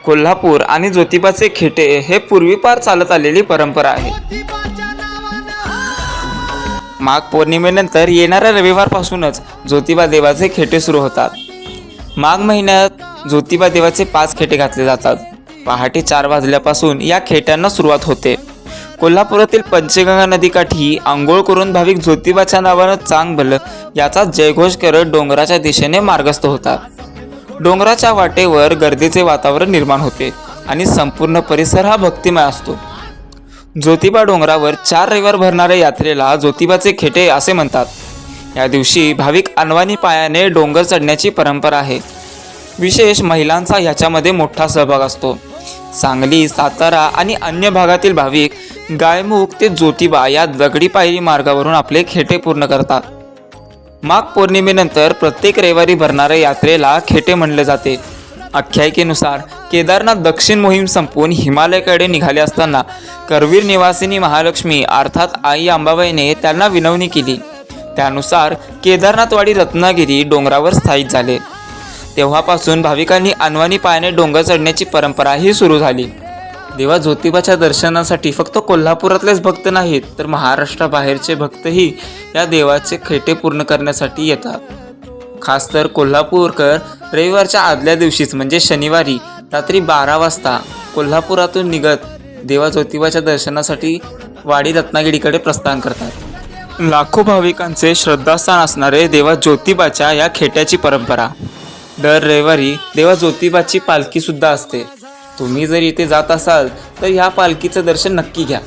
कोल्हापूर आणि ज्योतिबाचे खेटे हे पूर्वीपार चालत आलेली परंपरा आहे। माघ पौर्णिमेनंतर येणाऱ्या रविवारपासूनच ज्योतिबा देवाचे खेटे सुरू होतात। माघ महिन्यात ज्योतिबा देवाचे 5 खेटे घातले जातात। पहाटे 4 वाजल्यापासून या खेट्यांना सुरुवात होते। कोल्हापुरातील पंचगंगा नदीकाठी आंघोळ करून भाविक ज्योतिबाच्या नावानं चांग भलं याचा जयघोष करत डोंगराच्या दिशेने मार्गस्थ होतात। डोंगराच्या वाटेवर गर्दीचे वातावरण निर्माण होते आणि संपूर्ण परिसर हा भक्तिमय असतो। ज्योतिबा डोंगरावर 4 रविवार भरणाऱ्या यात्रेला ज्योतिबाचे खेटे असे म्हणतात। या दिवशी भाविक अनवाणी पायाने डोंगर चढण्याची परंपरा आहे। विशेष महिलांचा याच्यामध्ये मोठा सहभाग असतो। सांगली, सातारा आणि अन्य भागातील भाविक गायमुख ते ज्योतिबा या दगडी पायरी मार्गावरून आपले खेटे पूर्ण करतात। माघ पौर्णिमेनंतर प्रत्येक रविवारी भरणाऱ्या यात्रेला खेटे म्हणले जाते। आख्यायिकेनुसार केदारनाथ दक्षिण मोहीम संपवून हिमालयाकडे निघाले असताना करवीर निवासिनी महालक्ष्मी अर्थात आई अंबाबाईने त्यांना विनवणी केली। त्यानुसार केदारनाथवाडी रत्नागिरी डोंगरावर स्थायिक झाले। तेव्हापासून भाविकांनी अनवाणी पायाने डोंगर चढण्याची परंपरा ही सुरू झाली। देवा ज्योतिबाच्या दर्शनासाठी फक्त कोल्हापुरातलेच भक्त नाहीत तर महाराष्ट्राबाहेरचे भक्तही या देवाचे खेटे पूर्ण करण्यासाठी येतात। खास तर कोल्हापूरकर रविवारच्या आदल्या दिवशीच म्हणजे शनिवारी रात्री 12 वाजता कोल्हापुरातून निघत देवा ज्योतिबाच्या दर्शनासाठी वाडी रत्नागिरीकडे प्रस्थान करतात। लाखो भाविकांचे श्रद्धास्थान असणारे देवा ज्योतिबाच्या या खेट्याची परंपरा। दर रविवारी देवा ज्योतिबाची पालखी सुद्धा असते। तुम्ही जर इथे जात असाल तर ह्या पालखीचं दर्शन नक्की घ्या।